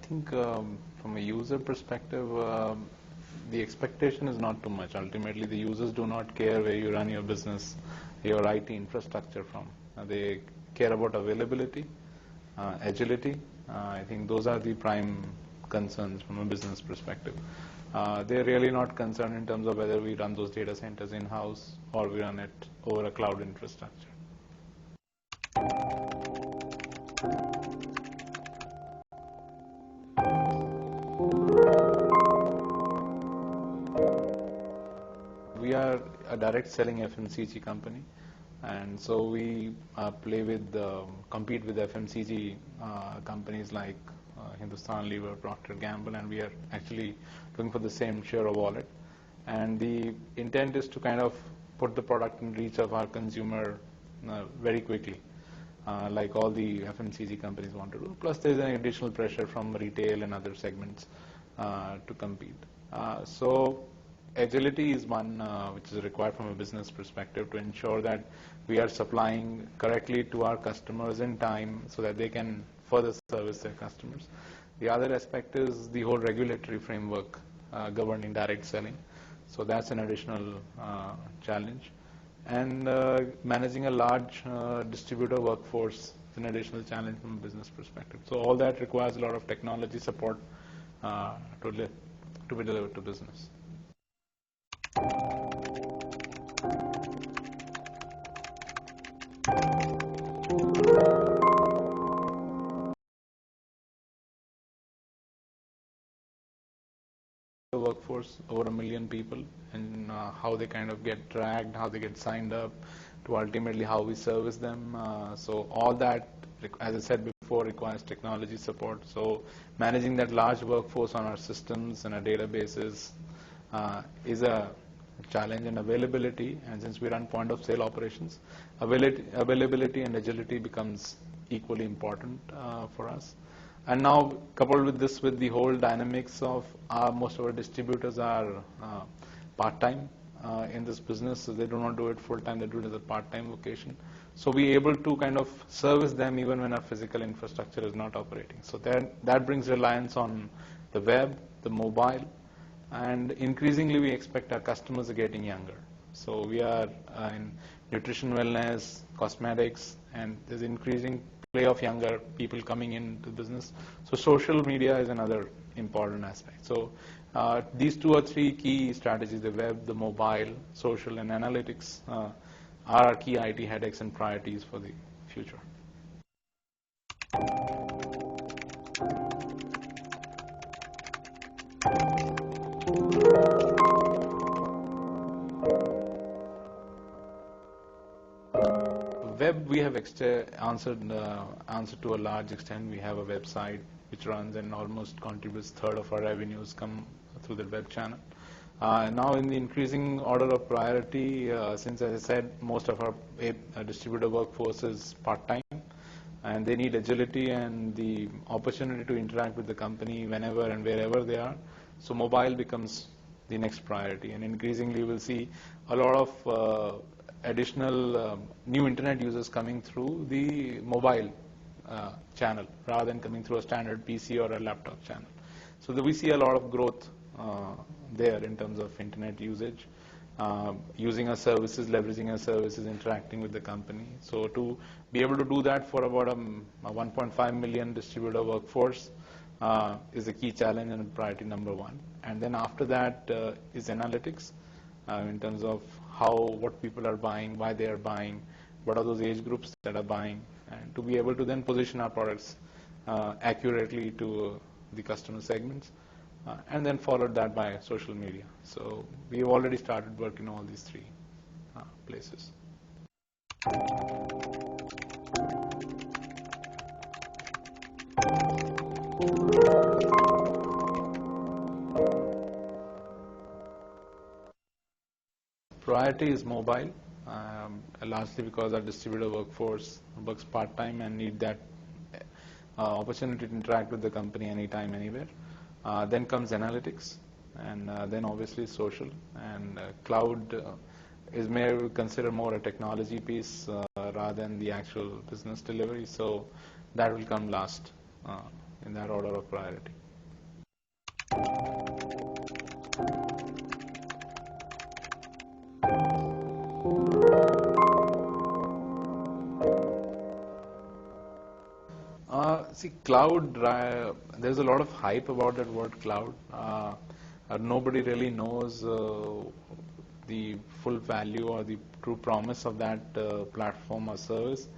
think from a user perspective, the expectation is not too much. Ultimately, the users do not care where you run your business, your IT infrastructure from. They care about availability, agility. I think those are the prime concerns from a business perspective. They're really not concerned in terms of whether we run those data centers in-house or we run it over a cloud infrastructure. We are a direct selling FMCG company, and so we compete with FMCG companies like Hindustan Lever, Procter & Gamble, and we are actually looking for the same share of wallet. And the intent is to kind of put the product in reach of our consumer very quickly, like all the FMCG companies want to do. Plus, there's an additional pressure from retail and other segments to compete. So agility is one which is required from a business perspective to ensure that we are supplying correctly to our customers in time so that they can further service their customers. The other aspect is the whole regulatory framework governing direct selling. So that's an additional challenge. And managing a large distributor workforce is an additional challenge from a business perspective. So all that requires a lot of technology support to be delivered to business. Workforce, over 1 million people, and how they kind of get tracked, how they get signed up, to ultimately how we service them. So all that, as I said before, requires technology support. So managing that large workforce on our systems and our databases is a challenge, and availability, and since we run point of sale operations, availability and agility becomes equally important for us. And now, coupled with this, with the whole dynamics of most of our distributors are part-time in this business, so they do not do it full-time, they do it as a part-time vocation. So we're able to kind of service them even when our physical infrastructure is not operating. So that brings reliance on the web, the mobile, and increasingly we expect our customers are getting younger. So we are in nutrition, wellness, cosmetics, and there's increasing play of younger people coming into business. So social media is another important aspect. So these 2 or 3 key strategies, the web, the mobile, social, and analytics, are our key IT headaches and priorities for the future. Web, we have answered to a large extent. We have a website which runs and almost contributes 1/3 of our revenues come through the web channel. Now, in the increasing order of priority, since, as I said, most of our distributor workforce is part-time, and they need agility and the opportunity to interact with the company whenever and wherever they are. So mobile becomes the next priority, and increasingly we'll see a lot of additional new internet users coming through the mobile channel rather than coming through a standard PC or a laptop channel. So we see a lot of growth there in terms of internet usage, using our services, leveraging our services, interacting with the company. So to be able to do that for about a 1.5 million distributor workforce is a key challenge and priority number 1. And then after that is analytics in terms of what people are buying, why they are buying, what are those age groups that are buying, and to be able to then position our products accurately to the customer segments, and then followed that by social media. So we have already started working on all these 3 places. Priority is mobile, largely because our distributor workforce works part-time and need that opportunity to interact with the company anytime, anywhere. Then comes analytics, and then obviously social, and cloud is considered more a technology piece rather than the actual business delivery. So that will come last in that order of priority. See, cloud, there's a lot of hype about that word cloud. Nobody really knows the full value or the true promise of that platform or service.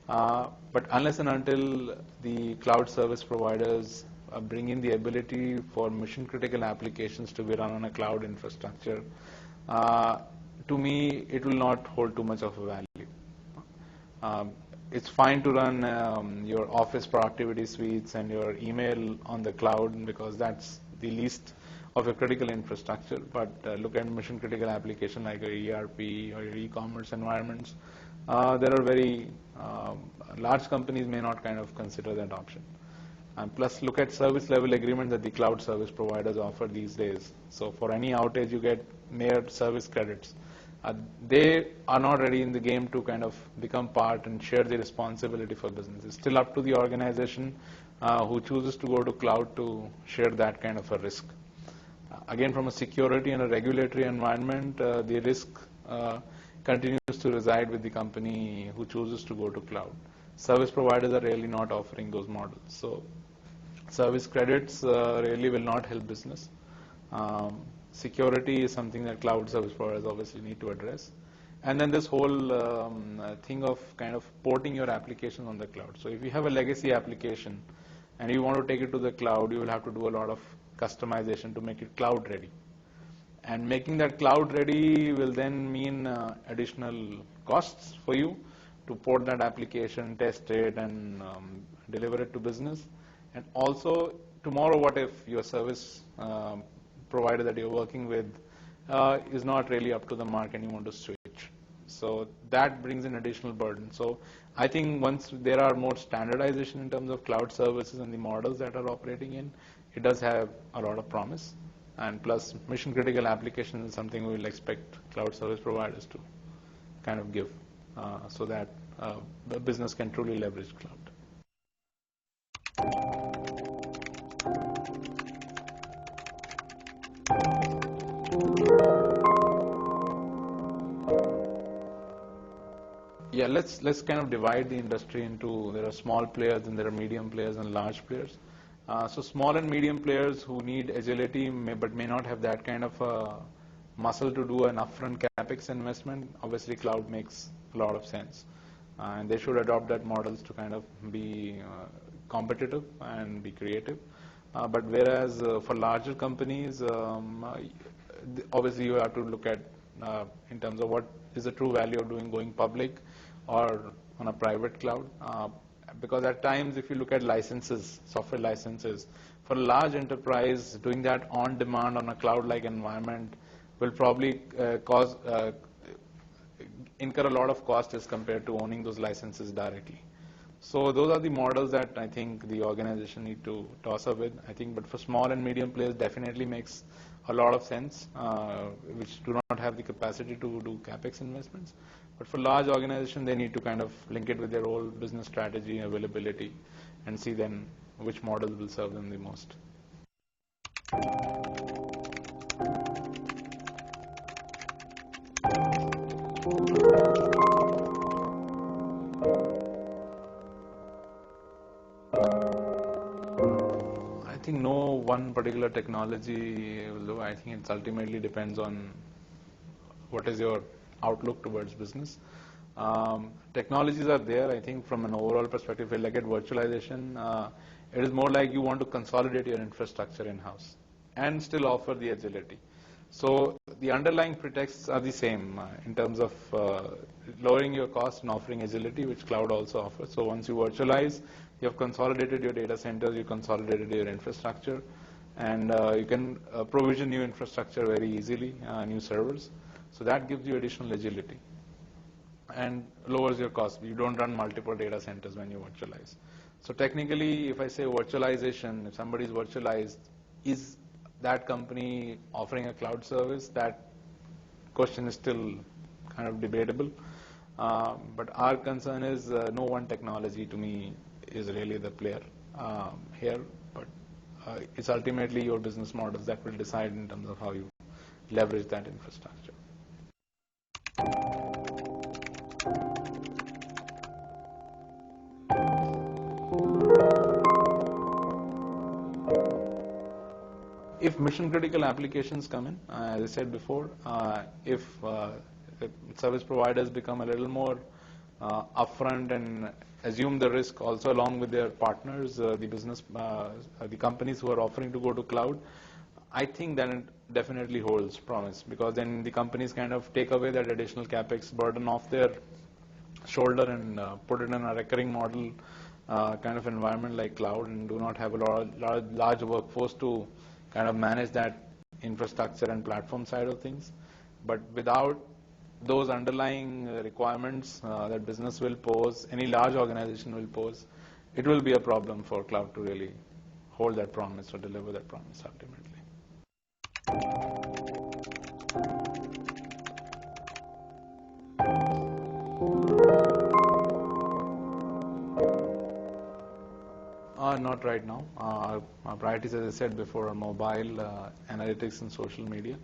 But unless and until the cloud service providers bring in the ability for mission critical applications to be run on a cloud infrastructure, to me, it will not hold too much of a value. It's fine to run your office productivity suites and your email on the cloud because that's the least of your critical infrastructure. But look at mission critical application like your ERP or your e-commerce environments. There are very large companies may not kind of consider that option. And plus, look at service level agreements that the cloud service providers offer these days. So for any outage, you get mere service credits. They are not ready in the game to kind of become part and share the responsibility for business. It's still up to the organization who chooses to go to cloud to share that kind of a risk. Again, from a security and a regulatory environment, the risk continues to reside with the company who chooses to go to cloud. Service providers are really not offering those models. So service credits really will not help business. Security is something that cloud service providers obviously need to address. And then this whole thing of kind of porting your application on the cloud. So if you have a legacy application and you want to take it to the cloud, you will have to do a lot of customization to make it cloud ready. And making that cloud ready will then mean additional costs for you to port that application, test it, and deliver it to business. And also, tomorrow, what if your service provider that you're working with is not really up to the mark and you want to switch? So that brings in additional burden. So I think once there are more standardization in terms of cloud services and the models that are operating in, it does have a lot of promise. And plus, mission critical applications is something we will expect cloud service providers to kind of give so that the business can truly leverage cloud. Yeah, let's kind of divide the industry into, there are small players and there are medium players and large players. So small and medium players who need agility but may not have that kind of muscle to do an upfront capex investment, obviously cloud makes a lot of sense. And they should adopt that models to kind of be competitive and be creative. But whereas for larger companies, obviously you have to look at in terms of what is the true value of going public or on a private cloud. Because at times, if you look at licenses, software licenses, for a large enterprise, doing that on demand on a cloud-like environment will probably incur a lot of cost as compared to owning those licenses directly. So those are the models that I think the organization need to toss up with. I think, but for small and medium players, definitely makes a lot of sense, which do not have the capacity to do capex investments. But for large organizations, they need to kind of link it with their whole business strategy, availability, and see then which models will serve them the most. I think no one particular technology will do. I think it ultimately depends on what is your outlook towards business. Technologies are there. I think from an overall perspective, if you look at virtualization, it is more like you want to consolidate your infrastructure in-house and still offer the agility. So the underlying pretexts are the same in terms of lowering your cost and offering agility, which cloud also offers. So once you virtualize, you have consolidated your data centers, you consolidated your infrastructure, and you can provision new infrastructure very easily, new servers. So that gives you additional agility and lowers your cost. You don't run multiple data centers when you virtualize. So technically, if I say virtualization, if somebody is virtualized, is that company offering a cloud service? That question is still kind of debatable. But our concern is no one technology to me is really the player here. it's ultimately your business models that will decide in terms of how you leverage that infrastructure. If mission critical applications come in, as I said before, if service providers become a little more upfront and assume the risk also along with their partners, the companies who are offering to go to cloud, I think that it definitely holds promise, because then the companies kind of take away that additional capex burden off their shoulder and put it in a recurring model kind of environment like cloud, and do not have a large workforce to kind of manage that infrastructure and platform side of things. But without those underlying requirements that business will pose, any large organization will pose, it will be a problem for cloud to really hold that promise or deliver that promise ultimately. Not right now. Our priorities, as I said before, are mobile, analytics, and social media.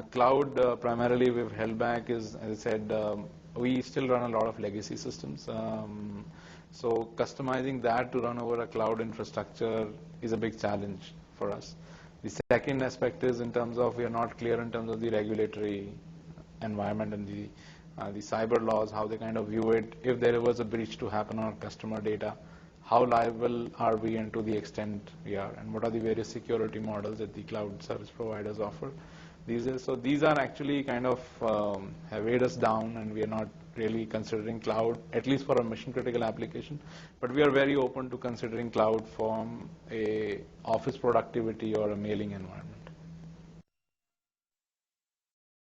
Cloud, primarily we've held back is, as I said, we still run a lot of legacy systems. So customizing that to run over a cloud infrastructure is a big challenge for us. The second aspect is in terms of we are not clear in terms of the regulatory environment and the cyber laws, how they kind of view it. If there was a breach to happen on customer data, how liable are we, and to the extent we are, and what are the various security models that the cloud service providers offer these days. So these are actually kind of have weighed us down, and we are not really considering cloud, at least for a mission critical application. But we are very open to considering cloud from a office productivity or a mailing environment.